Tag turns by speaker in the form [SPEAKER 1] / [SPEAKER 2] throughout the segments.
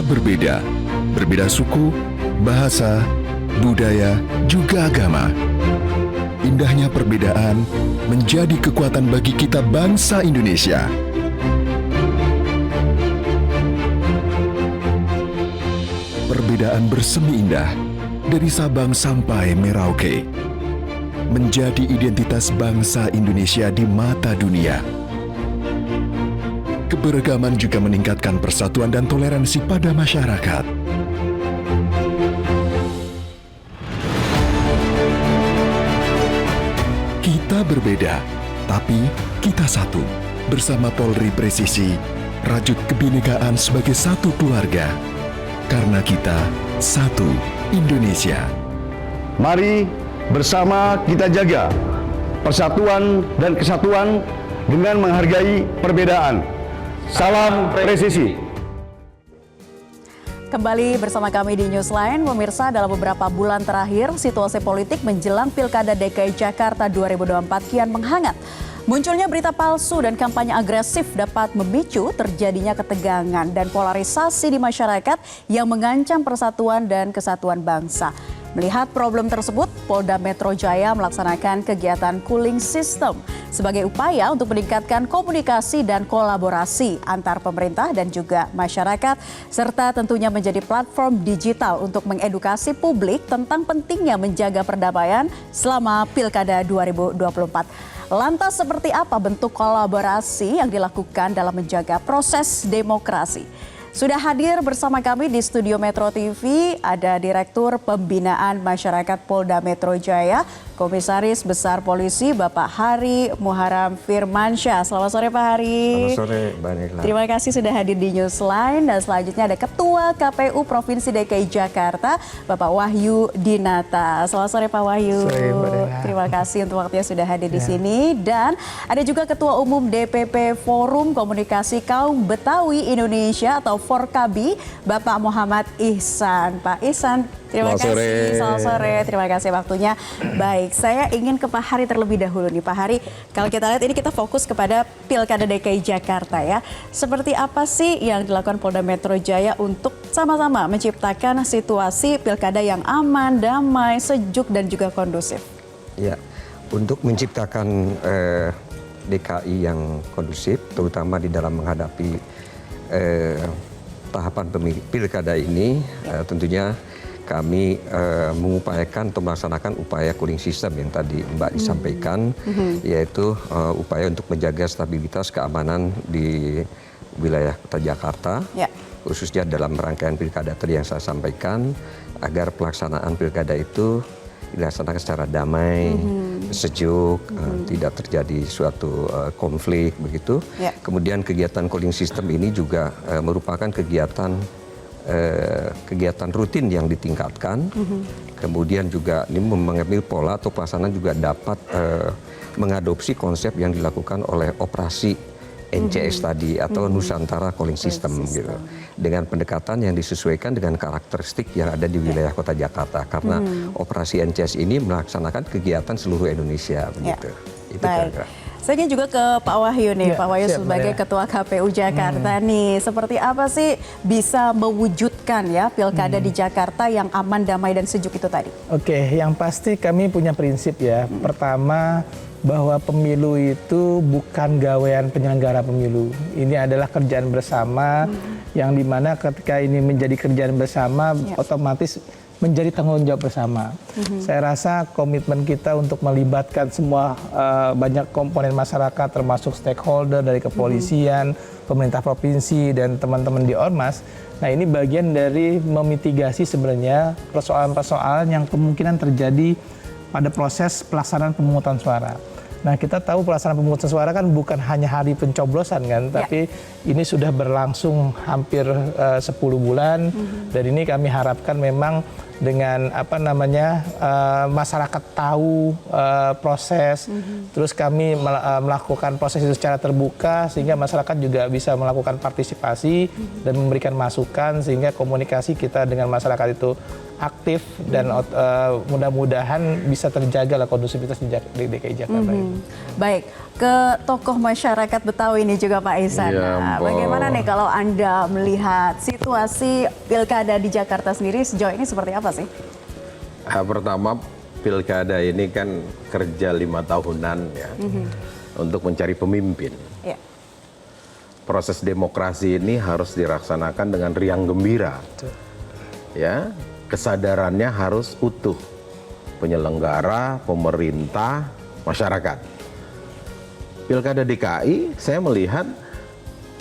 [SPEAKER 1] Kita berbeda, berbeda suku, bahasa, budaya, juga agama. Indahnya perbedaan menjadi kekuatan bagi kita bangsa Indonesia. Perbedaan bersemi indah dari Sabang sampai Merauke menjadi identitas bangsa Indonesia di mata dunia. Keberagaman juga meningkatkan persatuan dan toleransi pada masyarakat. Kita berbeda, tapi kita satu. Bersama Polri Presisi, rajut kebinekaan sebagai satu keluarga. Karena kita satu Indonesia.
[SPEAKER 2] Mari bersama kita jaga persatuan dan kesatuan dengan menghargai perbedaan. Salam presisi.
[SPEAKER 3] Kembali bersama kami di Newsline, pemirsa. Dalam beberapa bulan terakhir, situasi politik menjelang Pilkada DKI Jakarta 2024 kian menghangat. Munculnya berita palsu dan kampanye agresif dapat memicu terjadinya ketegangan dan polarisasi di masyarakat yang mengancam persatuan dan kesatuan bangsa. Melihat problem tersebut, Polda Metro Jaya melaksanakan kegiatan cooling system sebagai upaya untuk meningkatkan komunikasi dan kolaborasi antar pemerintah dan juga masyarakat, serta tentunya menjadi platform digital untuk mengedukasi publik tentang pentingnya menjaga perdamaian selama Pilkada 2024. Lantas seperti apa bentuk kolaborasi yang dilakukan dalam menjaga proses demokrasi? Sudah hadir bersama kami di studio Metro TV ada Direktur Pembinaan Masyarakat Polda Metro Jaya, Komisaris Besar Polisi Bapak Hari Muharam Firmansyah. Selamat sore Pak Hari.
[SPEAKER 4] Selamat sore Mbak Nela.
[SPEAKER 3] Terima kasih sudah hadir di Newsline. Dan selanjutnya ada Ketua KPU Provinsi DKI Jakarta Bapak Wahyu Dinata. Selamat sore Pak Wahyu.
[SPEAKER 4] Sore Mbak Nela.
[SPEAKER 3] Terima kasih untuk waktunya sudah hadir di sini. Dan ada juga Ketua Umum DPP Forum Komunikasi Kaum Betawi Indonesia atau Forkabi Bapak Muhammad Ihsan. Pak Ihsan, terima kasih. Selamat sore. Terima kasih waktunya. Baik, saya ingin ke Pak Hari terlebih dahulu nih. Pak Hari, kalau kita lihat ini kita fokus kepada Pilkada DKI Jakarta ya. Seperti apa sih yang dilakukan Polda Metro Jaya untuk sama-sama menciptakan situasi Pilkada yang aman, damai, sejuk dan juga kondusif?
[SPEAKER 4] Ya, untuk menciptakan DKI yang kondusif, terutama di dalam menghadapi tahapan pilkada ini, tentunya kami mengupayakan atau melaksanakan upaya cooling system yang tadi Mbak disampaikan, yaitu upaya untuk menjaga stabilitas keamanan di wilayah Kota Jakarta, khususnya dalam rangkaian pilkada tadi yang saya sampaikan, agar pelaksanaan pilkada itu dilaksanakan secara damai, sejuk, tidak terjadi suatu konflik begitu. Kemudian kegiatan cooling system ini juga merupakan kegiatan rutin yang ditingkatkan. Kemudian juga ini mengambil pola atau pelaksanaan juga dapat mengadopsi konsep yang dilakukan oleh operasi NCS tadi atau Nusantara Cooling System gitu, dengan pendekatan yang disesuaikan dengan karakteristik yang ada di wilayah Kota Jakarta, karena operasi NCS ini melaksanakan kegiatan seluruh Indonesia begitu. Itu kira-kira.
[SPEAKER 3] Saya ingin juga ke Pak Wahyu nih, Pak Wahyu sebagai Ketua KPU Jakarta nih, seperti apa sih bisa mewujudkan ya Pilkada di Jakarta yang aman, damai dan sejuk itu tadi?
[SPEAKER 5] Oke, yang pasti kami punya prinsip ya. Pertama, bahwa pemilu itu bukan gawean penyelenggara pemilu. Ini adalah kerjaan bersama yang dimana ketika ini menjadi kerjaan bersama otomatis menjadi tanggung jawab bersama. Saya rasa komitmen kita untuk melibatkan semua banyak komponen masyarakat termasuk stakeholder dari kepolisian, pemerintah provinsi dan teman-teman di Ormas. Nah, ini bagian dari memitigasi sebenarnya persoalan-persoalan yang kemungkinan terjadi pada proses pelaksanaan pemungutan suara. Nah, kita tahu pelaksanaan pemungutan suara kan bukan hanya hari pencoblosan kan, tapi ini sudah berlangsung hampir 10 bulan. Dan ini kami harapkan memang dengan masyarakat tahu proses, terus kami melakukan proses itu secara terbuka sehingga masyarakat juga bisa melakukan partisipasi dan memberikan masukan sehingga komunikasi kita dengan masyarakat itu aktif dan mudah-mudahan bisa terjaga lah kondusivitas di DKI Jakarta itu.
[SPEAKER 3] Baik, ke tokoh masyarakat Betawi ini juga Pak Ihsan.
[SPEAKER 6] Ya,
[SPEAKER 3] Nah, bagaimana nih kalau Anda melihat situasi pilkada di Jakarta sendiri sejauh ini seperti apa sih?
[SPEAKER 6] Pertama, pilkada ini kan kerja 5 tahunan ya untuk mencari pemimpin.
[SPEAKER 3] Ya.
[SPEAKER 6] Proses demokrasi ini harus dilaksanakan dengan riang gembira. Ya, kesadarannya harus utuh. Penyelenggara, pemerintah, masyarakat. Pilkada DKI, saya melihat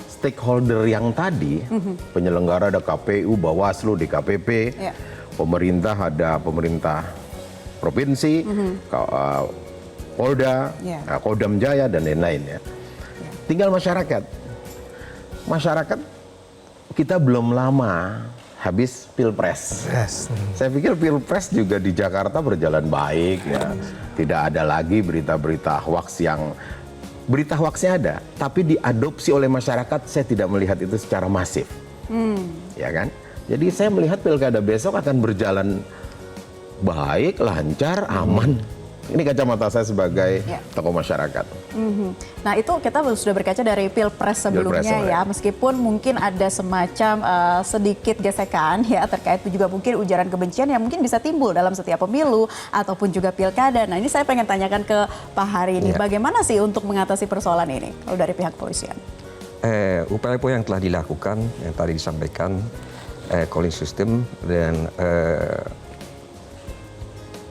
[SPEAKER 6] stakeholder yang tadi, penyelenggara ada KPU, Bawaslu, DKPP,
[SPEAKER 3] Ya.
[SPEAKER 6] pemerintah ada pemerintah provinsi, Polda,
[SPEAKER 3] Ya.
[SPEAKER 6] Kodam Jaya, dan lain-lain ya. Tinggal masyarakat. Masyarakat kita belum lama habis Pilpres. Saya pikir Pilpres juga di Jakarta berjalan baik ya. Tidak ada lagi berita-berita hoax yang berita hoaxnya ada, tapi diadopsi oleh masyarakat saya tidak melihat itu secara masif. Ya kan? Jadi saya melihat pilkada besok akan berjalan baik, lancar, aman. Ini kacamata saya sebagai tokoh masyarakat.
[SPEAKER 3] Nah itu kita sudah berkaca dari Pilpres sebelumnya ya, meskipun mungkin ada semacam sedikit gesekan ya terkait juga mungkin ujaran kebencian yang mungkin bisa timbul dalam setiap pemilu ataupun juga pilkada. Nah ini saya pengen tanyakan ke Pak Hari ini, bagaimana sih untuk mengatasi persoalan ini kalau dari pihak kepolisian?
[SPEAKER 4] Upaya-upaya yang telah dilakukan, yang tadi disampaikan, calling system dan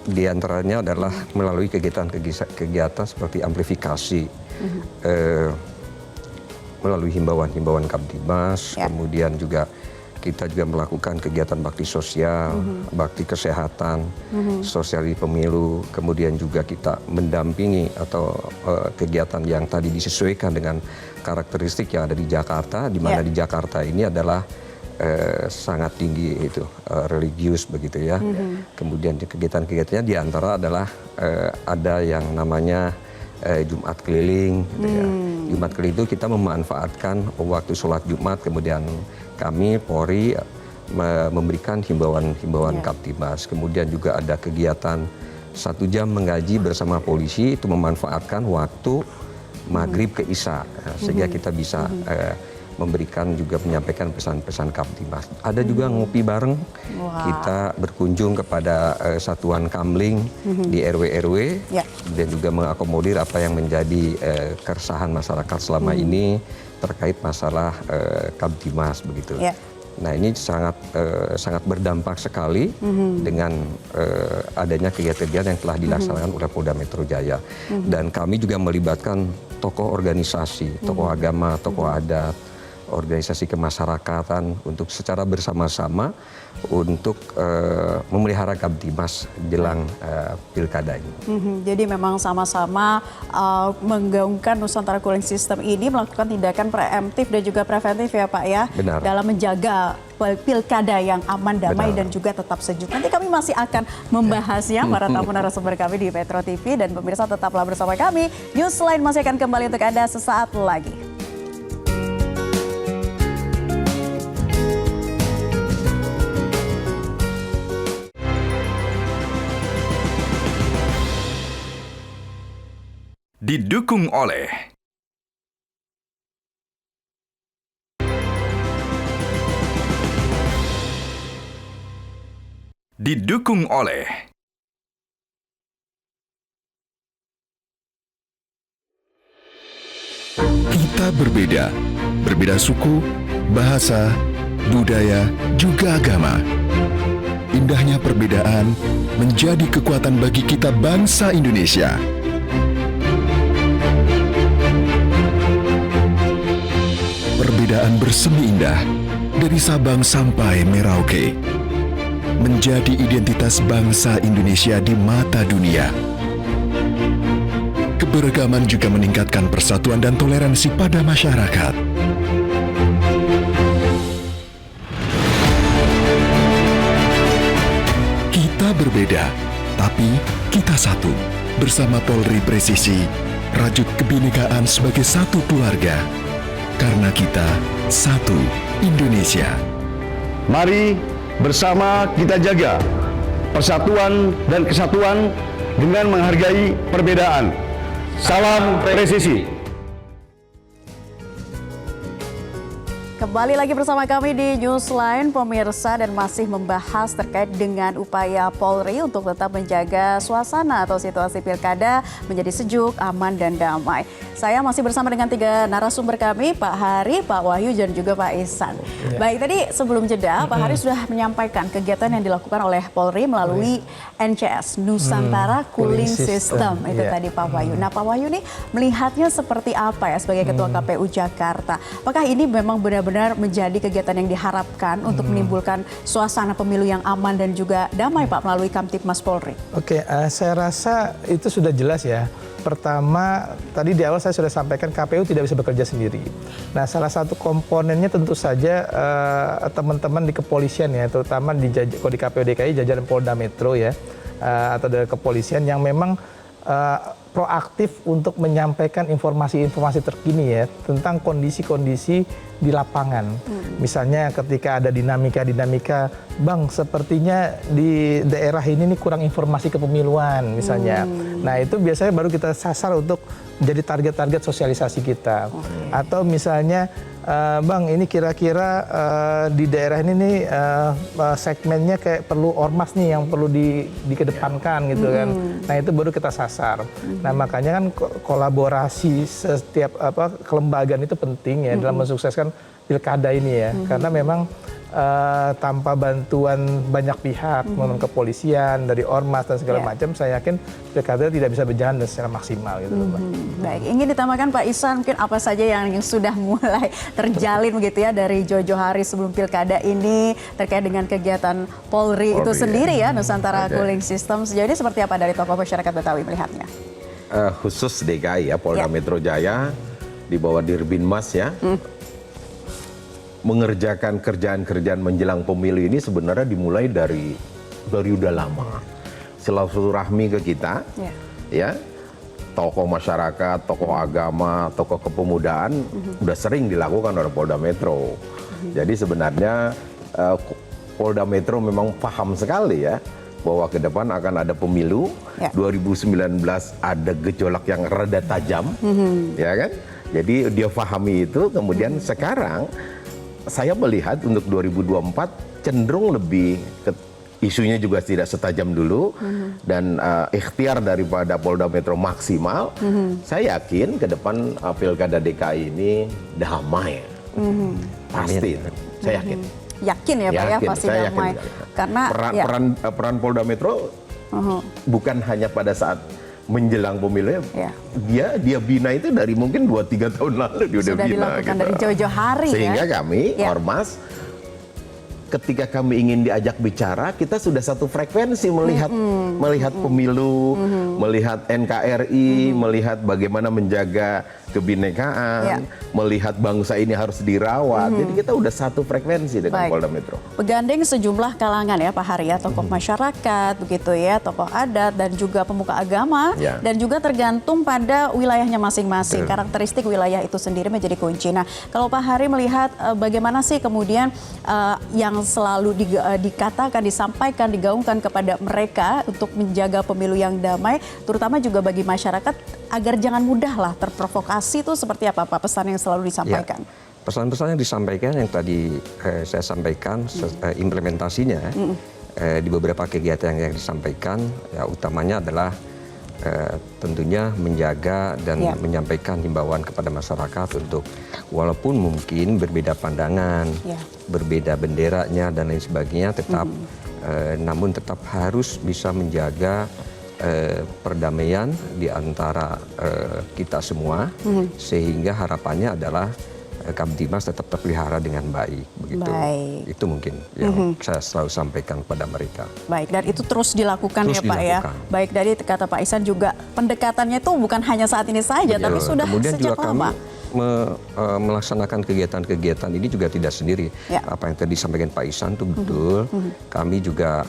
[SPEAKER 4] di antaranya adalah melalui kegiatan seperti amplifikasi, melalui himbauan-himbauan Kamtibmas, kemudian juga kita juga melakukan kegiatan bakti sosial, bakti kesehatan, sosial di pemilu, kemudian juga kita mendampingi atau kegiatan yang tadi disesuaikan dengan karakteristik yang ada di Jakarta, di mana di Jakarta ini adalah sangat tinggi itu religius begitu ya. Kemudian kegiatan-kegiatannya di antara adalah ada yang namanya Jumat keliling. Gitu ya. Jumat keliling itu kita memanfaatkan waktu sholat Jumat, kemudian kami Polri memberikan himbauan Kamtibmas. Kemudian juga ada kegiatan 1 jam mengaji bersama polisi, itu memanfaatkan waktu maghrib ke Isya, sehingga kita bisa memberikan juga menyampaikan pesan-pesan Kamtibmas. Ada juga ngopi bareng, kita berkunjung kepada satuan kamling di RW-RW, dan juga mengakomodir apa yang menjadi keresahan masyarakat selama ini terkait masalah Kamtibmas begitu. Nah ini sangat berdampak sekali dengan adanya kegiatan yang telah dilaksanakan oleh Polda Metro Jaya. Dan kami juga melibatkan tokoh organisasi, tokoh agama, tokoh adat, organisasi kemasyarakatan untuk secara bersama-sama untuk memelihara Kamtibmas jelang pilkada ini.
[SPEAKER 3] Jadi memang sama-sama menggaungkan Nusantara Cooling System ini melakukan tindakan preemptif dan juga preventif ya Pak ya.
[SPEAKER 4] Benar.
[SPEAKER 3] Dalam menjaga pilkada yang aman, damai, dan juga tetap sejuk. Nanti kami masih akan membahasnya para tamu narasumber kami di Metro TV, dan pemirsa tetaplah bersama kami. Newsline masih akan kembali untuk Anda sesaat lagi.
[SPEAKER 7] Didukung oleh
[SPEAKER 1] Kita berbeda, berbeda suku, bahasa, budaya, juga agama. Indahnya perbedaan menjadi kekuatan bagi kita bangsa Indonesia. Perbedaan bersemi indah dari Sabang sampai Merauke menjadi identitas bangsa Indonesia di mata dunia. Keberagaman juga meningkatkan persatuan dan toleransi pada masyarakat. Kita berbeda, tapi kita satu. Bersama Polri Presisi, rajut kebinekaan sebagai satu keluarga. Karena kita satu Indonesia.
[SPEAKER 2] Mari bersama kita jaga persatuan dan kesatuan dengan menghargai perbedaan. Salam presisi.
[SPEAKER 3] Kembali lagi bersama kami di Newsline, pemirsa, dan masih membahas terkait dengan upaya Polri untuk tetap menjaga suasana atau situasi pilkada menjadi sejuk, aman, dan damai. Saya masih bersama dengan 3 narasumber kami, Pak Hari, Pak Wahyu, dan juga Pak Ihsan. Baik, tadi sebelum jeda, Pak Hari sudah menyampaikan kegiatan yang dilakukan oleh Polri melalui NCS, Nusantara Cooling System. Itu tadi Pak Wahyu. Nah, Pak Wahyu nih melihatnya seperti apa ya sebagai Ketua KPU Jakarta? Apakah ini memang benar-benar menjadi kegiatan yang diharapkan untuk menimbulkan suasana pemilu yang aman dan juga damai, Pak, melalui Kamtibmas Polri?
[SPEAKER 5] Oke, saya rasa itu sudah jelas ya. Pertama, tadi di awal saya sudah sampaikan KPU tidak bisa bekerja sendiri. Nah, salah satu komponennya tentu saja teman-teman di kepolisian ya, terutama di KPU DKI jajaran Polda Metro ya, atau dari kepolisian yang memang proaktif untuk menyampaikan informasi-informasi terkini ya tentang kondisi-kondisi di lapangan. Misalnya ketika ada dinamika, Bang, sepertinya di daerah ini nih kurang informasi kepemiluan misalnya. Nah, itu biasanya baru kita sasar untuk menjadi target-target sosialisasi kita. Atau misalnya, Bang, ini kira-kira di daerah ini nih segmennya kayak perlu ormas nih yang perlu dikedepankan gitu kan. Nah, itu baru kita sasar. Nah, makanya kan kolaborasi setiap kelembagaan itu penting ya dalam mensukseskan pilkada ini ya. Karena memang tanpa bantuan banyak pihak, memang kepolisian, dari ormas dan segala macam, saya yakin pilkada tidak bisa berjalan secara maksimal gitu loh, Mbak.
[SPEAKER 3] Baik, ingin ditambahkan Pak Ihsan mungkin apa saja yang sudah mulai terjalin begitu ya dari jauh-jauh hari sebelum pilkada ini terkait dengan kegiatan Polri itu sendiri ya, Nusantara Cooling System. Sejauh ini seperti apa dari tokoh masyarakat Betawi melihatnya?
[SPEAKER 6] Khusus DKI ya, Polda Metro Jaya di bawah Dirbinmas ya. Mengerjakan kerjaan-kerjaan menjelang pemilu ini sebenarnya dimulai dari udah lama. Silaturahmi ke kita, ya, tokoh masyarakat, tokoh agama, tokoh kepemudaan udah sering dilakukan oleh Polda Metro. Jadi sebenarnya Polda Metro memang paham sekali ya bahwa ke depan akan ada pemilu. 2019 ada gejolak yang rada tajam, ya kan? Jadi dia pahami itu. Kemudian sekarang saya melihat untuk 2024 cenderung lebih isunya juga tidak setajam dulu dan ikhtiar daripada Polda Metro maksimal. Saya yakin ke depan pilkada DKI ini damai. Pasti, saya yakin.
[SPEAKER 3] Yakin ya Pak ya, pasti damai. Karena peran Polda Metro
[SPEAKER 6] bukan hanya pada saat menjelang pemilu dia bina itu dari mungkin 2-3 tahun lalu dia udah bina
[SPEAKER 3] dilakukan
[SPEAKER 6] gitu.
[SPEAKER 3] Dari jauh-jauh hari
[SPEAKER 6] sehingga kami ormas ketika kami ingin diajak bicara kita sudah satu frekuensi melihat pemilu, melihat NKRI, melihat bagaimana menjaga kebinekaan, melihat bangsa ini harus dirawat. Jadi kita udah satu frekuensi dengan Polda Metro.
[SPEAKER 3] Begandeng sejumlah kalangan ya Pak Hari ya, tokoh masyarakat begitu ya, tokoh adat dan juga pemuka agama dan juga tergantung pada wilayahnya masing-masing. Karakteristik wilayah itu sendiri menjadi kunci. Nah, kalau Pak Hari melihat bagaimana sih kemudian yang selalu dikatakan, disampaikan, digaungkan kepada mereka untuk menjaga pemilu yang damai, terutama juga bagi masyarakat agar jangan mudahlah terprovokasi, itu seperti apa Pak pesan yang selalu disampaikan?
[SPEAKER 4] Pesan-pesan yang disampaikan yang tadi saya sampaikan, implementasinya di beberapa kegiatan yang disampaikan, ya utamanya adalah tentunya menjaga dan menyampaikan himbauan kepada masyarakat untuk walaupun mungkin berbeda pandangan, berbeda benderanya dan lain sebagainya, tetap namun tetap harus bisa menjaga perdamaian di antara kita semua, sehingga harapannya adalah Kamtibmas tetap terpelihara dengan baik, begitu. Itu mungkin yang saya selalu sampaikan kepada mereka.
[SPEAKER 3] Baik, dan itu terus dilakukan ya Pak ya. Baik, dari kata Pak Ihsan juga pendekatannya itu bukan hanya saat ini saja, tapi sudah
[SPEAKER 4] kemudian
[SPEAKER 3] sejak
[SPEAKER 4] juga
[SPEAKER 3] lama.
[SPEAKER 4] melaksanakan kegiatan-kegiatan ini juga tidak sendiri.
[SPEAKER 3] Ya.
[SPEAKER 4] Apa yang tadi disampaikan Pak Ihsan itu betul. Kami juga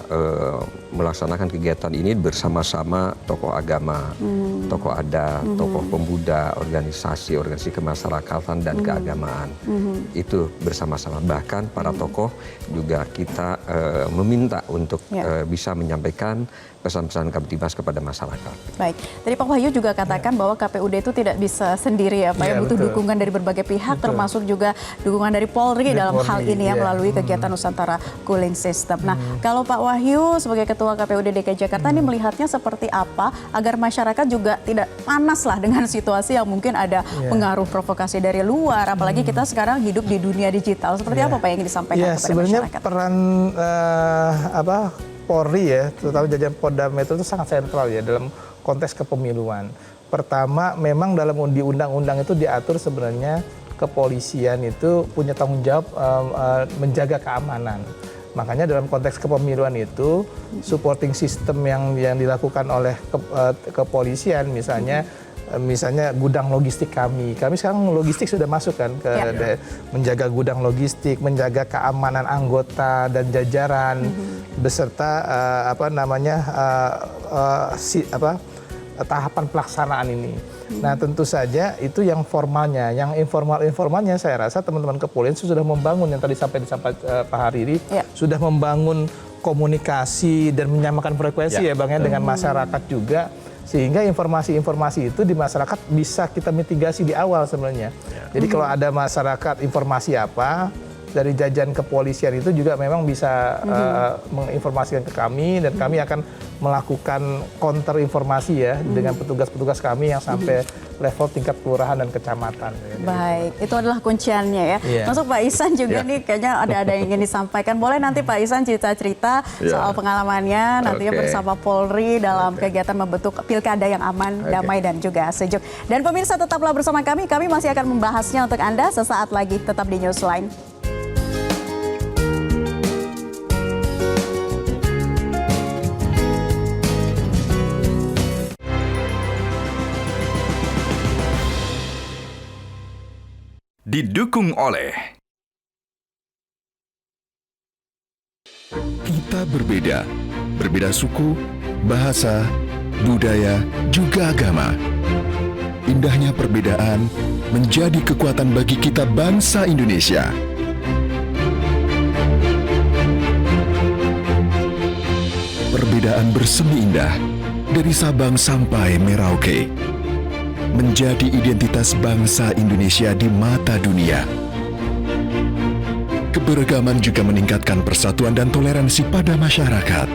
[SPEAKER 4] melaksanakan kegiatan ini bersama-sama tokoh agama, tokoh adat, tokoh pemuda, organisasi kemasyarakatan dan keagamaan. Itu bersama-sama. Bahkan para tokoh juga kita meminta untuk bisa menyampaikan pesan-pesan Kamtibmas kepada masyarakat.
[SPEAKER 3] Baik, tadi Pak Wahyu juga katakan bahwa KPUD itu tidak bisa sendiri ya Pak, ya butuh dukungan dari berbagai pihak, termasuk juga dukungan dari Polri dalam hal ini ya, melalui kegiatan Nusantara Cooling System. Nah, kalau Pak Wahyu sebagai Ketua KPUD DKI Jakarta ini melihatnya seperti apa agar masyarakat juga tidak panas lah dengan situasi yang mungkin ada pengaruh provokasi dari luar, apalagi kita sekarang hidup di dunia digital. Seperti apa Pak yang disampaikan kepada
[SPEAKER 5] sebenarnya
[SPEAKER 3] masyarakat?
[SPEAKER 5] Peran Polri ya, terutama jajaran Polda Metro itu sangat sentral ya dalam konteks kepemiluan. Pertama, memang dalam di undang-undang itu diatur sebenarnya kepolisian itu punya tanggung jawab menjaga keamanan. Makanya dalam konteks kepemiluan itu supporting system yang dilakukan oleh kepolisian misalnya gudang logistik kami sekarang logistik sudah masuk kan ke menjaga gudang logistik, menjaga keamanan anggota dan jajaran beserta tahapan pelaksanaan ini. Nah, tentu saja itu yang formalnya, yang informalnya saya rasa teman-teman kepolisian sudah membangun yang tadi sampai disampaikan Pak Hariri, sudah membangun komunikasi dan menyamakan frekuensi ya Bang ya dengan masyarakat juga, sehingga informasi-informasi itu di masyarakat bisa kita mitigasi di awal sebenarnya. Jadi kalau ada masyarakat informasi apa dari jajaran kepolisian itu juga memang bisa menginformasikan ke kami, dan kami akan melakukan counter informasi ya dengan petugas-petugas kami yang sampai level tingkat kelurahan dan kecamatan.
[SPEAKER 3] Baik, itu adalah kunciannya ya. Masuk Pak Ihsan juga nih kayaknya ada yang ingin disampaikan. Boleh nanti Pak Ihsan cerita-cerita soal pengalamannya nantinya bersama Polri dalam kegiatan membentuk pilkada yang aman, damai dan juga sejuk. Dan pemirsa tetaplah bersama kami masih akan membahasnya untuk Anda sesaat lagi, tetap di Newsline.
[SPEAKER 7] Didukung oleh
[SPEAKER 1] Kita berbeda suku, bahasa, budaya, juga agama. Indahnya perbedaan menjadi kekuatan bagi kita bangsa Indonesia. Perbedaan bersemi indah dari Sabang sampai Merauke, menjadi identitas bangsa Indonesia di mata dunia. Keberagaman juga meningkatkan persatuan dan toleransi pada masyarakat.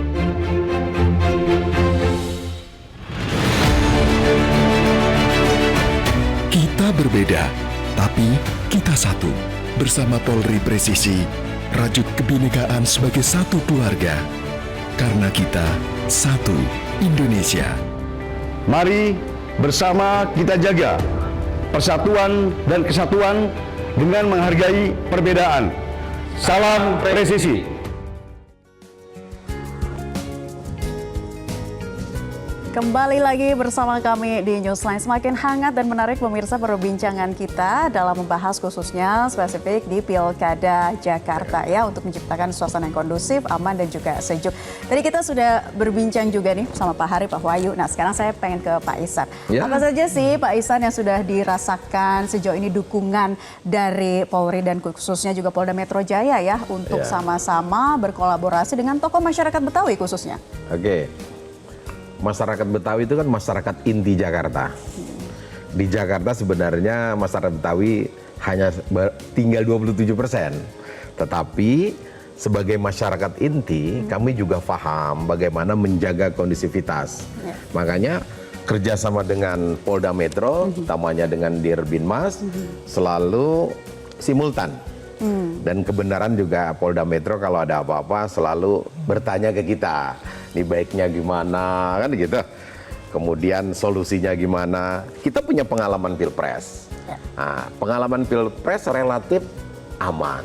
[SPEAKER 1] Kita berbeda, tapi kita satu. Bersama Polri Presisi, rajut kebinekaan sebagai satu keluarga. Karena kita satu Indonesia.
[SPEAKER 2] Mari bersama kita jaga persatuan dan kesatuan dengan menghargai perbedaan. Salam presisi.
[SPEAKER 3] Kembali lagi bersama kami di Newsline. Semakin hangat dan menarik pemirsa perbincangan kita dalam membahas khususnya spesifik di Pilkada Jakarta ya, untuk menciptakan suasana yang kondusif, aman dan juga sejuk. Tadi kita sudah berbincang juga nih sama Pak Hari, Pak Wahyu. Nah, sekarang saya pengen ke Pak Ihsan. Apa saja sih Pak Ihsan yang sudah dirasakan sejauh ini dukungan dari Polri dan khususnya juga Polda Metro Jaya ya untuk sama-sama berkolaborasi dengan tokoh masyarakat Betawi khususnya?
[SPEAKER 6] Masyarakat Betawi itu kan masyarakat inti Jakarta. Di Jakarta sebenarnya masyarakat Betawi hanya tinggal 27%. Tetapi sebagai masyarakat inti, kami juga paham bagaimana menjaga kondusivitas. Makanya kerjasama dengan Polda Metro, utamanya dengan Dirbinmas, selalu simultan. Dan kebenaran juga Polda Metro kalau ada apa-apa selalu bertanya ke kita, ini baiknya gimana, kan gitu. Kemudian solusinya gimana. Kita punya pengalaman Pilpres. Nah, pengalaman Pilpres relatif aman.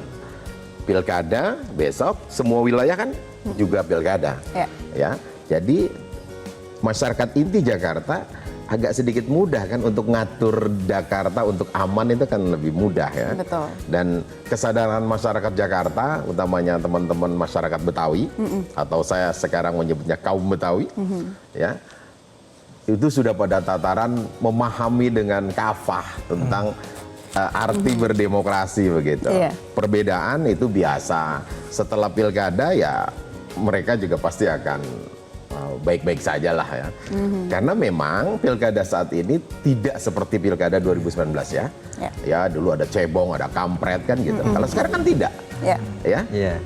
[SPEAKER 6] Pilkada besok semua wilayah kan juga pilkada. Ya. Jadi masyarakat inti Jakarta agak sedikit mudah kan untuk ngatur Jakarta untuk aman itu kan lebih mudah ya.
[SPEAKER 3] Betul.
[SPEAKER 6] Dan kesadaran masyarakat Jakarta, utamanya teman-teman masyarakat Betawi, atau saya sekarang menyebutnya kaum Betawi, ya, itu sudah pada tataran memahami dengan kafah tentang arti berdemokrasi begitu.
[SPEAKER 3] Iya.
[SPEAKER 6] Perbedaan itu biasa. Setelah pilkada ya mereka juga pasti akan baik-baik saja lah ya. Karena memang pilkada saat ini tidak seperti pilkada 2019 ya. Ya dulu ada cebong, ada kampret kan gitu. Kalau sekarang kan tidak. Ya.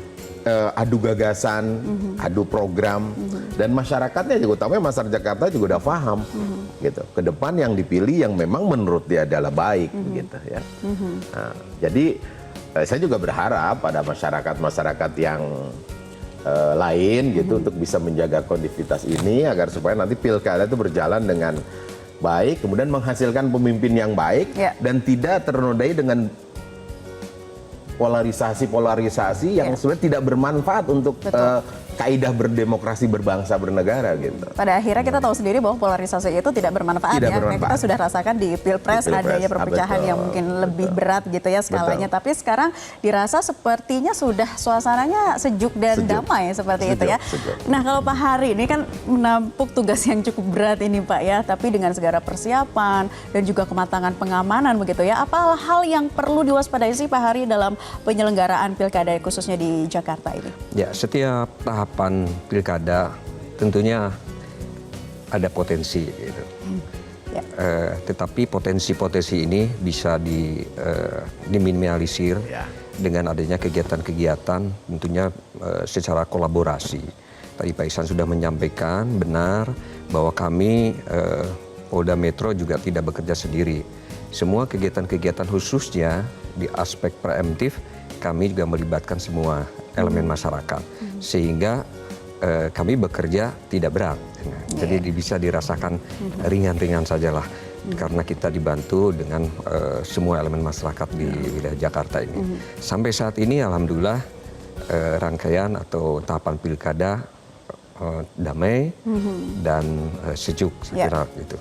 [SPEAKER 6] Adu gagasan, adu program, dan masyarakatnya juga, utamanya masyarakat Jakarta juga udah paham gitu. Ke depan yang dipilih yang memang menurut dia adalah baik gitu ya. Nah, jadi saya juga berharap pada masyarakat yang lain gitu untuk bisa menjaga kondusivitas ini agar supaya nanti pilkada itu berjalan dengan baik, kemudian menghasilkan pemimpin yang baik dan tidak ternodai dengan polarisasi yang sebenarnya tidak bermanfaat untuk kaidah berdemokrasi berbangsa bernegara gitu.
[SPEAKER 3] Pada akhirnya kita tahu sendiri bahwa polarisasi itu tidak bermanfaat ya. Kita sudah rasakan di Pilpres adanya perpecahan yang mungkin lebih berat gitu ya skalanya. Tapi sekarang dirasa sepertinya sudah suasananya sejuk dan damai seperti itu ya. Nah kalau Pak Hari ini kan menampuk tugas yang cukup berat ini Pak ya. Tapi dengan segala persiapan dan juga kematangan pengamanan begitu ya. Apa hal yang perlu diwaspadai sih Pak Hari dalam penyelenggaraan pilkada khususnya di Jakarta ini? Ya,
[SPEAKER 4] setiap tahapan pilkada tentunya ada potensi gitu. Tetapi potensi-potensi ini bisa diminimalisir dengan adanya kegiatan-kegiatan tentunya secara kolaborasi. Tadi Pak Ihsan sudah menyampaikan benar bahwa kami Polda Metro juga tidak bekerja sendiri. Semua kegiatan-kegiatan khususnya di aspek preemptif kami juga melibatkan semua elemen masyarakat sehingga kami bekerja tidak berat. Jadi bisa dirasakan ringan-ringan sajalah karena kita dibantu dengan semua elemen masyarakat di wilayah Jakarta ini. Sampai saat ini alhamdulillah rangkaian atau tahapan pilkada damai dan sejuk saya kira gitu.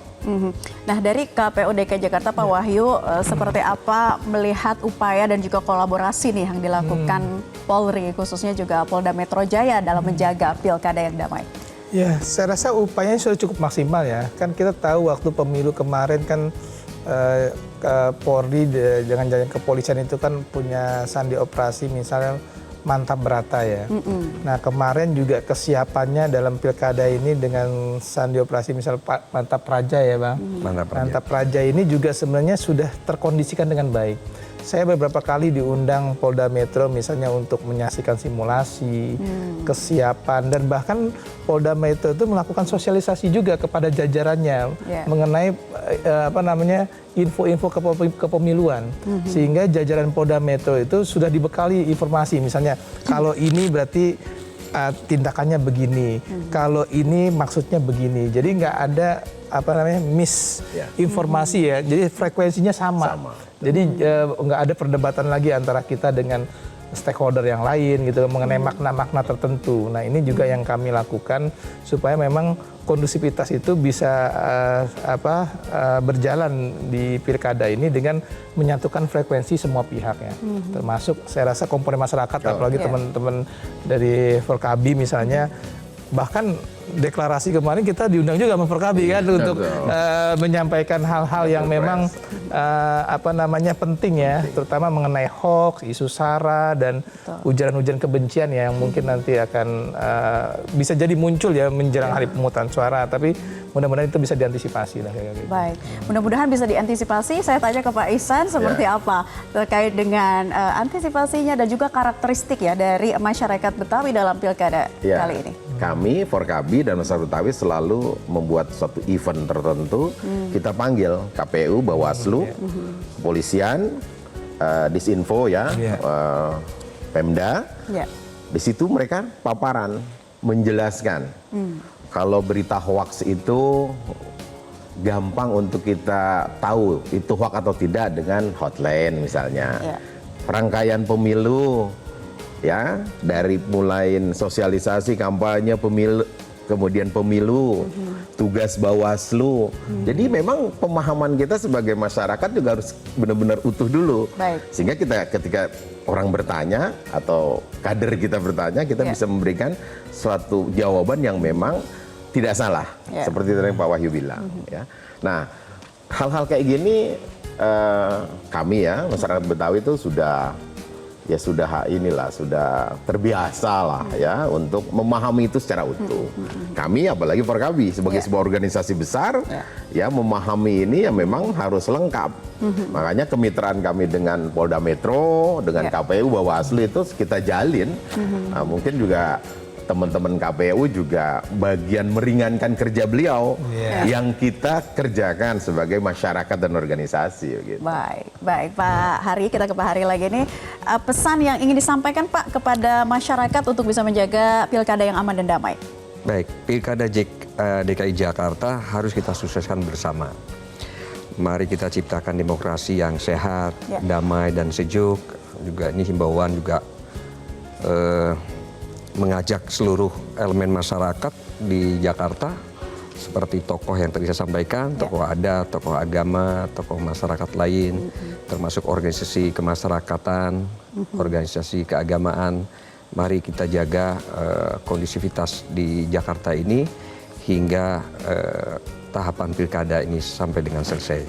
[SPEAKER 3] Nah dari KPU DKI Jakarta Pak Wahyu seperti apa melihat upaya dan juga kolaborasi nih yang dilakukan Polri khususnya juga Polda Metro Jaya dalam menjaga pilkada yang damai?
[SPEAKER 5] Ya, saya rasa upayanya sudah cukup maksimal ya. Kan kita tahu waktu pemilu kemarin kan Polri dengan jalan kepolisian itu kan punya sandi operasi misalnya Mantap Berata ya. Nah kemarin juga kesiapannya dalam pilkada ini dengan sandi operasi misal Mantap Praja ya Bang. Mantap Praja ini juga sebenarnya sudah terkondisikan dengan baik. Saya beberapa kali diundang Polda Metro misalnya untuk menyaksikan simulasi, kesiapan, dan bahkan Polda Metro itu melakukan sosialisasi juga kepada jajarannya mengenai info-info kepemiluan. Sehingga jajaran Polda Metro itu sudah dibekali informasi, misalnya kalau ini berarti tindakannya begini, kalau ini maksudnya begini. Jadi nggak ada misinformasi ya. Jadi frekuensinya sama. Jadi nggak ada perdebatan lagi antara kita dengan stakeholder yang lain gitu mengenai makna-makna tertentu. Nah ini juga yang kami lakukan supaya memang kondusivitas itu bisa berjalan di pilkada ini dengan menyatukan frekuensi semua pihak ya. Termasuk saya rasa komponen masyarakat, apalagi teman-teman dari Forkabi misalnya. Bahkan deklarasi kemarin kita diundang juga sama Forkabi kan untuk menyampaikan hal-hal yang memang penting ya, terutama mengenai hoax, isu sara dan ujaran-ujaran kebencian yang mungkin nanti akan bisa jadi muncul ya menjelang hari pemungutan suara, tapi mudah-mudahan itu bisa diantisipasi lah.
[SPEAKER 3] Baik, mudah-mudahan bisa diantisipasi. Saya tanya ke Pak Ihsan seperti apa terkait dengan antisipasinya dan juga karakteristik ya dari masyarakat Betawi dalam pilkada kali ini.
[SPEAKER 6] Kami Forkabi dan masyarakat Betawi selalu membuat suatu event tertentu, kita panggil KPU, Bawaslu, Kepolisian, Disinfo ya, Pemda. Di situ mereka paparan menjelaskan. Kalau berita hoaks itu gampang untuk kita tahu itu hoaks atau tidak dengan hotline misalnya. Rangkaian pemilu ya, dari mulai sosialisasi kampanye kemudian pemilu, tugas Bawaslu. Jadi memang pemahaman kita sebagai masyarakat juga harus benar-benar utuh dulu.
[SPEAKER 3] Baik.
[SPEAKER 6] Sehingga kita ketika orang bertanya atau kader kita bertanya, kita bisa memberikan suatu jawaban yang memang tidak salah. Seperti tadi yang Pak Wahyu bilang. Ya. Nah, hal-hal kayak gini kami ya, masyarakat Betawi itu sudah terbiasa lah ya untuk memahami itu secara utuh. Kami apalagi Forkabi sebagai sebuah organisasi besar ya memahami ini ya memang harus lengkap. Makanya kemitraan kami dengan Polda Metro, dengan KPU, Bawaslu itu kita jalin. Nah, mungkin juga teman-teman KPU juga bagian meringankan kerja beliau yang kita kerjakan sebagai masyarakat dan organisasi. Gitu.
[SPEAKER 3] Baik Pak Hari, kita ke Pak Hari lagi nih. Pesan yang ingin disampaikan Pak kepada masyarakat untuk bisa menjaga pilkada yang aman dan damai.
[SPEAKER 4] Baik, pilkada DKI Jakarta harus kita sukseskan bersama. Mari kita ciptakan demokrasi yang sehat, damai dan sejuk. Juga ini himbauan juga mengajak seluruh elemen masyarakat di Jakarta seperti tokoh yang tadi saya sampaikan, tokoh adat, tokoh agama, tokoh masyarakat lain, termasuk organisasi kemasyarakatan, organisasi keagamaan. Mari kita jaga kondisivitas di Jakarta ini hingga tahapan pilkada ini sampai dengan selesai.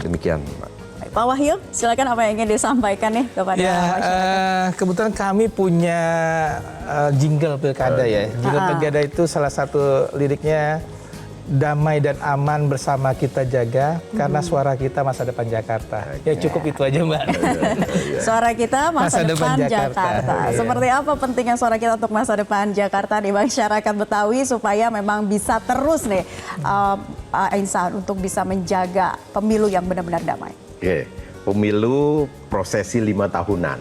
[SPEAKER 4] Demikian, Pak.
[SPEAKER 3] Pak Wahyu, silakan apa yang ingin disampaikan nih kepada masyarakat.
[SPEAKER 5] Kebetulan kami punya jingle pilkada ya. Jingle pilkada itu salah satu liriknya damai dan aman bersama kita jaga karena suara kita masa depan Jakarta. Ya cukup itu aja Mbak.
[SPEAKER 3] Suara kita masa depan Jakarta. Seperti apa pentingnya suara kita untuk masa depan Jakarta di masyarakat Betawi supaya memang bisa terus nih Insan untuk bisa menjaga pemilu yang benar-benar damai.
[SPEAKER 6] Oke, pemilu prosesi 5 tahunan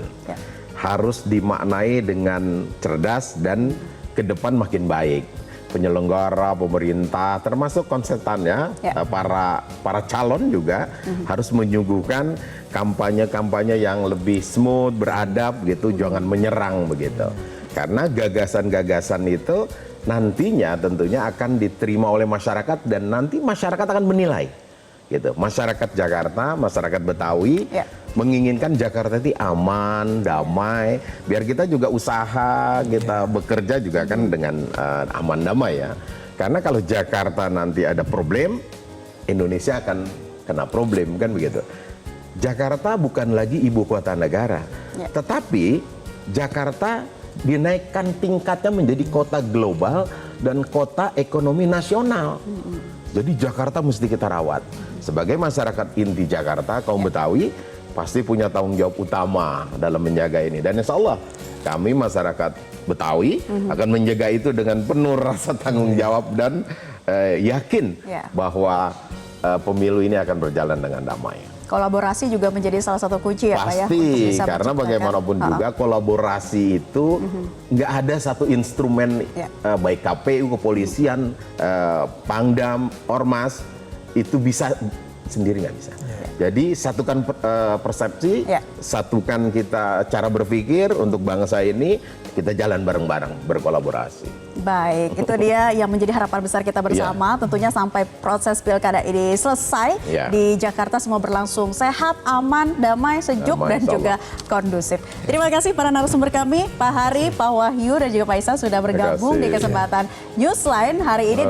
[SPEAKER 6] harus dimaknai dengan cerdas dan ke depan makin baik. Penyelenggara, pemerintah, termasuk konsultannya, para calon juga harus menyuguhkan kampanye-kampanye yang lebih smooth, beradab gitu, jangan menyerang begitu. Karena gagasan-gagasan itu nantinya tentunya akan diterima oleh masyarakat dan nanti masyarakat akan menilai. Gitu. Masyarakat Jakarta, masyarakat Betawi menginginkan Jakarta itu aman, damai, biar kita juga usaha, kita bekerja juga kan dengan aman damai ya. Karena kalau Jakarta nanti ada problem, Indonesia akan kena problem kan begitu. Jakarta bukan lagi ibu kota negara, tetapi Jakarta dinaikkan tingkatnya menjadi kota global dan kota ekonomi nasional. Jadi Jakarta mesti kita rawat. Sebagai masyarakat inti Jakarta, kaum Betawi pasti punya tanggung jawab utama dalam menjaga ini. Dan insya Allah kami masyarakat Betawi akan menjaga itu dengan penuh rasa tanggung jawab dan yakin bahwa pemilu ini akan berjalan dengan damai.
[SPEAKER 3] Kolaborasi juga menjadi salah satu kunci ya Pak ya.
[SPEAKER 6] Pasti, karena bagaimanapun juga kolaborasi itu nggak ada satu instrumen baik KPU, kepolisian, Pangdam, Ormas itu bisa sendiri nggak bisa. Jadi satukan persepsi, satukan kita cara berpikir untuk bangsa ini, kita jalan bareng-bareng, berkolaborasi.
[SPEAKER 3] Baik, itu dia yang menjadi harapan besar kita bersama. Tentunya sampai proses pilkada ini selesai di Jakarta semua berlangsung sehat, aman, damai, sejuk dan juga kondusif. Terima kasih para narasumber kami, Pak Hari, Pak Wahyu dan juga Pak Isa sudah bergabung di kesempatan Newsline hari ini.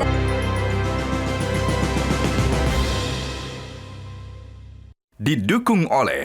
[SPEAKER 7] Didukung oleh